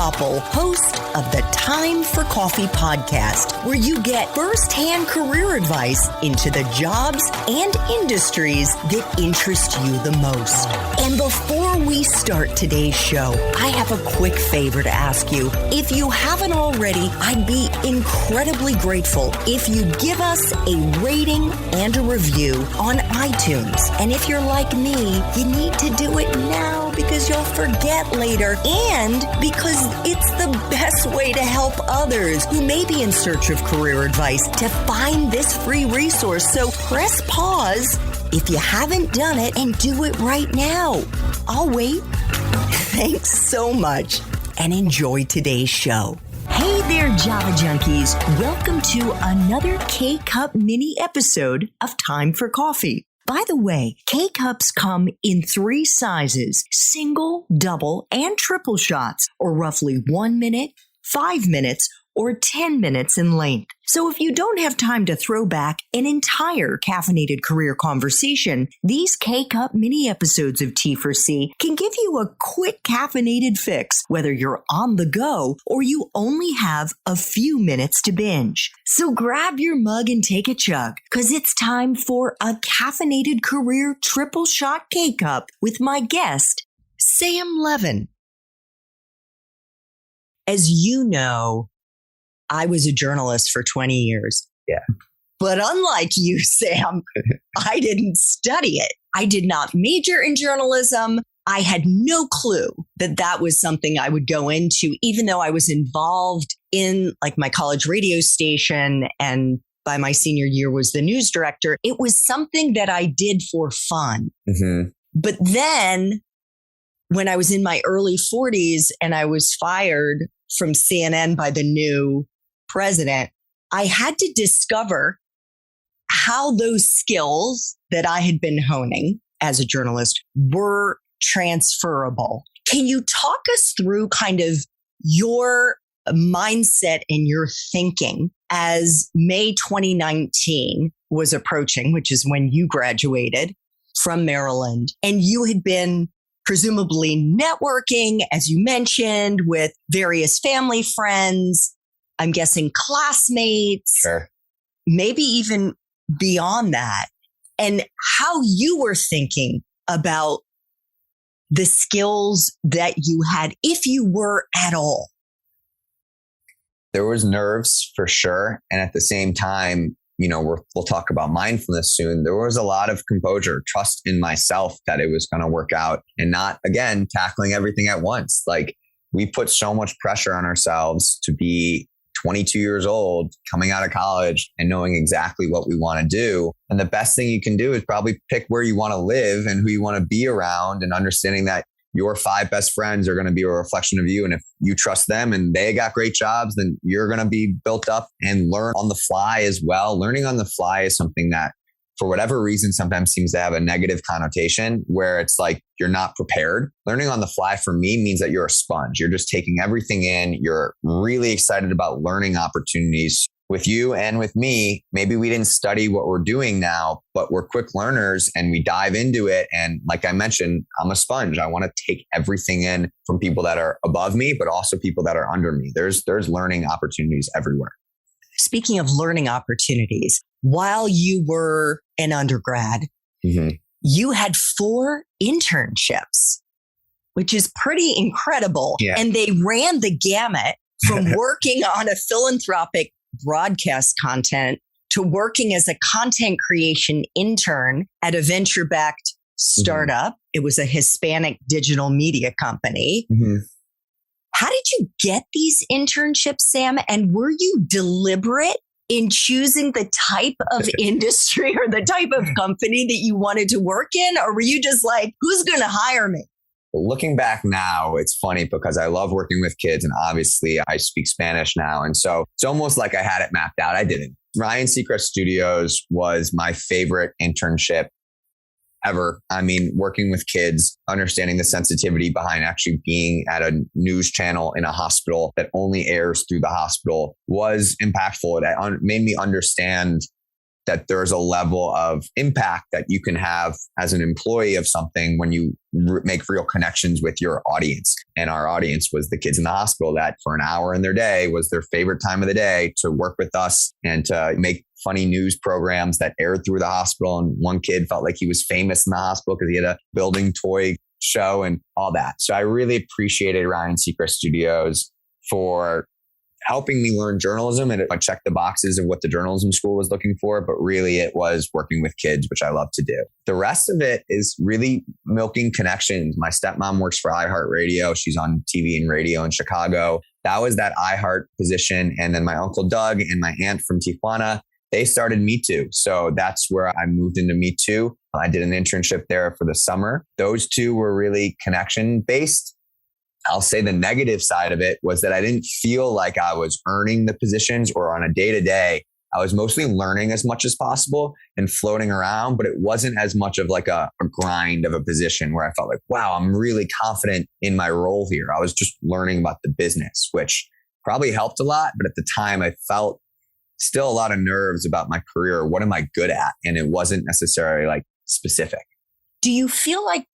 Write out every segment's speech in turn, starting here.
Koppel, host of the Time for Coffee podcast, where you get firsthand career advice into the jobs and industries that interest you the most. And before we start today's show, I have a quick favor to ask you. If you haven't already, I'd be incredibly grateful if you give us a rating and a review on iTunes. And if you're like me, you need to do it now because you'll forget later and because it's the best way to help others who may be in search of career advice to find this free resource. So press pause if you haven't done it and do it right now. I'll wait. Thanks so much and enjoy today's show. Hey there, Java Junkies. Welcome to another K-Cup mini episode of Time for Coffee. By the way, K-Cups come in 3 sizes, single, double, and triple shots, or roughly 1 minute, 5 minutes, or 10 minutes in length. So if you don't have time to throw back an entire caffeinated career conversation, these K-Cup mini episodes of T4C can give you a quick caffeinated fix, whether you're on the go or you only have a few minutes to binge. So grab your mug and take a chug, because it's time for a caffeinated career triple shot K-Cup with my guest, Sam Levin. As you know, I was a journalist for 20 years. Yeah. But unlike you, Sam, I didn't study it. I did not major in journalism. I had no clue that that was something I would go into, even though I was involved in like my college radio station, and by my senior year was the news director. It was something that I did for fun. Mm-hmm. But then when I was in my early 40s and I was fired from CNN by the new president, I had to discover how those skills that I had been honing as a journalist were transferable. Can you talk us through kind of your mindset and your thinking as May 2019 was approaching, which is when you graduated from Maryland, and you had been presumably networking, as you mentioned, with various family friends, I'm guessing classmates, Sure. maybe even beyond that, and how you were thinking about the skills that you had, if you were at all. There was nerves for sure. And at the same time, we'll talk about mindfulness soon. There was a lot of composure, trust in myself that it was going to work out, and not, again, tackling everything at once. Like, we put so much pressure on ourselves to be 22 years old, coming out of college and knowing exactly what we want to do. And the best thing you can do is probably pick where you want to live and who you want to be around, and understanding that your 5 best friends are going to be a reflection of you. And if you trust them and they got great jobs, then you're going to be built up and learn on the fly as well. Learning on the fly is something that, for whatever reason, sometimes seems to have a negative connotation where it's like you're not prepared. Learning on the fly for me means that you're a sponge. You're just taking everything in. You're really excited about learning opportunities. With you and with me, maybe we didn't study what we're doing now, but we're quick learners and we dive into it. And like I mentioned, I'm a sponge. I want to take everything in from people that are above me, but also people that are under me. There's learning opportunities everywhere. Speaking of learning opportunities, while you were an undergrad, Mm-hmm. you had 4 internships, which is pretty incredible. Yeah. And they ran the gamut from working on a philanthropic broadcast content to working as a content creation intern at a venture-backed startup. Mm-hmm. It was a Hispanic digital media company. Mm-hmm. How did you get these internships, Sam? And were you deliberate in choosing the type of industry or the type of company that you wanted to work in? Or were you just like, who's going to hire me? Looking back now, it's funny because I love working with kids, and obviously I speak Spanish now. And so it's almost like I had it mapped out. I didn't. Ryan Seacrest Studios was my favorite internship ever. I mean, working with kids, understanding the sensitivity behind actually being at a news channel in a hospital that only airs through the hospital was impactful. It made me understand that there's a level of impact that you can have as an employee of something when you make real connections with your audience. And our audience was the kids in the hospital that for an hour in their day was their favorite time of the day to work with us and to make funny news programs that aired through the hospital. And one kid felt like he was famous in the hospital because he had a building toy show and all that. So I really appreciated Ryan Seacrest Studios for helping me learn journalism, and I checked the boxes of what the journalism school was looking for, but really it was working with kids, which I love to do. The rest of it is really milking connections. My stepmom works for iHeartRadio. She's on TV and radio in Chicago. That was that iHeart position. And then my uncle Doug and my aunt from Tijuana, they started Me Too. So that's where I moved into Me Too. I did an internship there for the summer. Those two were really connection based. I'll say the negative side of it was that I didn't feel like I was earning the positions, or on a day-to-day, I was mostly learning as much as possible and floating around, but it wasn't as much of like a grind of a position where I felt like, wow, I'm really confident in my role here. I was just learning about the business, which probably helped a lot. But at the time I felt still a lot of nerves about my career. What am I good at? And it wasn't necessarily like specific. Do you feel like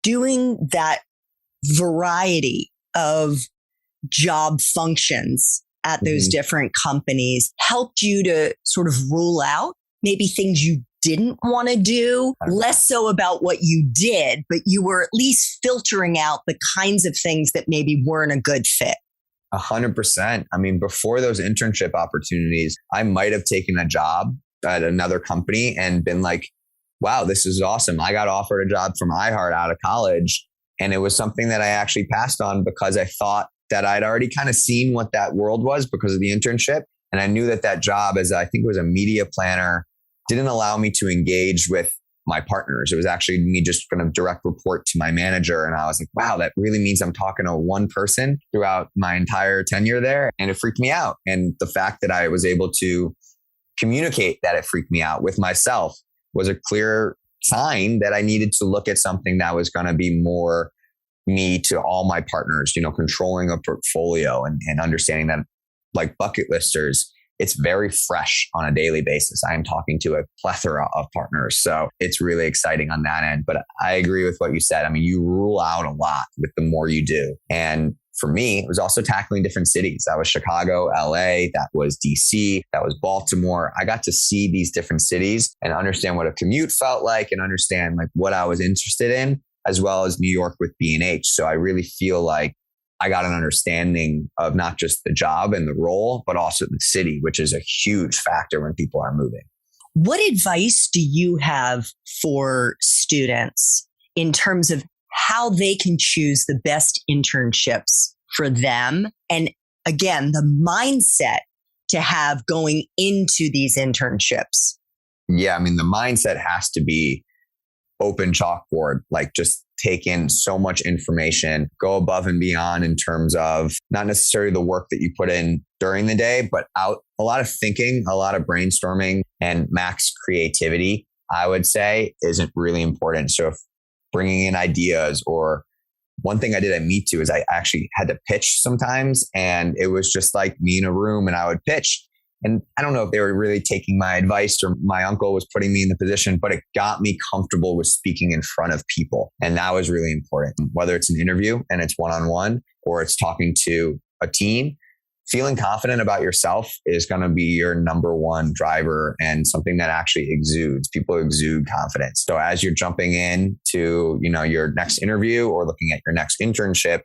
doing that variety of job functions at those different companies helped you to sort of rule out maybe things you didn't want to do, less so about what you did, but you were at least filtering out the kinds of things that maybe weren't a good fit? 100%. I mean, before those internship opportunities, I might have taken a job at another company and been like, wow, this is awesome. I got offered a job from iHeart out of college. And it was something that I actually passed on because I thought that I'd already kind of seen what that world was because of the internship. And I knew that that job, as I think it was a media planner, didn't allow me to engage with my partners. It was actually me just going to direct report to my manager. And I was like, wow, that really means I'm talking to one person throughout my entire tenure there. And it freaked me out. And the fact that I was able to communicate that it freaked me out with myself was a clear sign that I needed to look at something that was going to be more me to all my partners, controlling a portfolio and understanding that, like bucket listers, it's very fresh on a daily basis. I am talking to a plethora of partners. So it's really exciting on that end. But I agree with what you said. I mean, you rule out a lot with the more you do. And for me, it was also tackling different cities. That was Chicago, LA, that was DC, that was Baltimore. I got to see these different cities and understand what a commute felt like and understand like what I was interested in, as well as New York with B&H. So I really feel like I got an understanding of not just the job and the role, but also the city, which is a huge factor when people are moving. What advice do you have for students in terms of how they can choose the best internships for them? And again, the mindset to have going into these internships. Yeah, I mean, the mindset has to be open chalkboard, like just take in so much information, go above and beyond in terms of not necessarily the work that you put in during the day, but out a lot of thinking, a lot of brainstorming, and max creativity, I would say, isn't really important. So if bringing in ideas, or one thing I did at Me Too is I actually had to pitch sometimes, and it was just like me in a room and I would pitch. And I don't know if they were really taking my advice or my uncle was putting me in the position, but it got me comfortable with speaking in front of people. And that was really important. Whether it's an interview and it's one-on-one, or it's talking to a team, feeling confident about yourself is going to be your number one driver and something that actually exudes. People exude confidence. So as you're jumping in to, your next interview or looking at your next internship,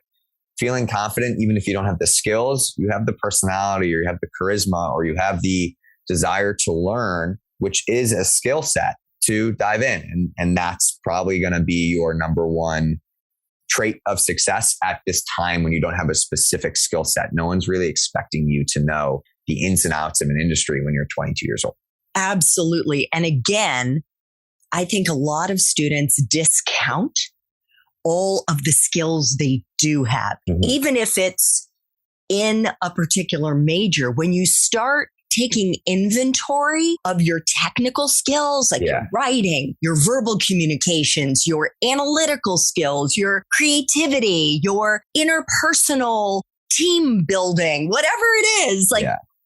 feeling confident, even if you don't have the skills, you have the personality, or you have the charisma, or you have the desire to learn, which is a skill set to dive in. And that's probably going to be your number one trait of success at this time when you don't have a specific skill set. No one's really expecting you to know the ins and outs of an industry when you're 22 years old. Absolutely. And again, I think a lot of students discount all of the skills they do have, even if it's in a particular major. When you start taking inventory of your technical skills, like your writing, your verbal communications, your analytical skills, your creativity, your interpersonal team building, whatever it is,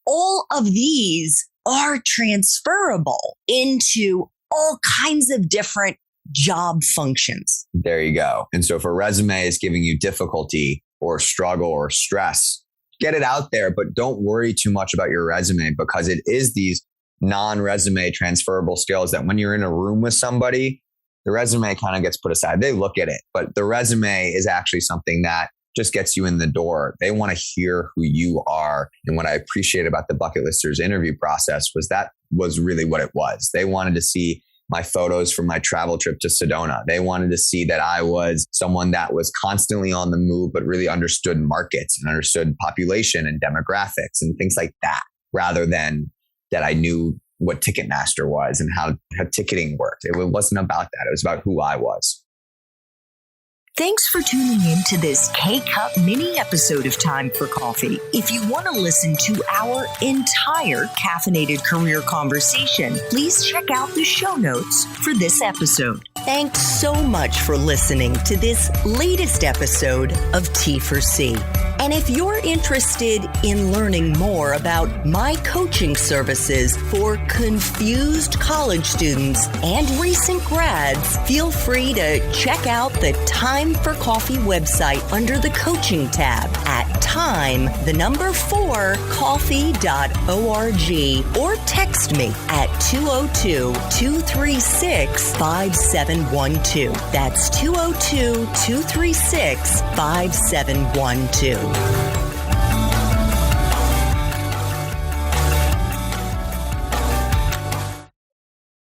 all of these are transferable into all kinds of different job functions. There you go. And so if a resume is giving you difficulty or struggle or stress, get it out there, but don't worry too much about your resume, because it is these non-resume transferable skills that when you're in a room with somebody, the resume kind of gets put aside. They look at it, but the resume is actually something that just gets you in the door. They want to hear who you are. And what I appreciate about the Bucket Listers interview process was really what it was. They wanted to see my photos from my travel trip to Sedona. They wanted to see that I was someone that was constantly on the move, but really understood markets and understood population and demographics and things like that, rather than that I knew what Ticketmaster was and how ticketing worked. It wasn't about that. It was about who I was. Thanks for tuning in to this K-Cup mini episode of Time for Coffee. If you want to listen to our entire caffeinated career conversation, please check out the show notes for this episode. Thanks so much for listening to this latest episode of T4C. And if you're interested in learning more about my coaching services for confused college students and recent grads, feel free to check out the Time for Coffee website under the coaching tab at time4coffee.org or text me at 202-236-5712. That's 202-236-5712.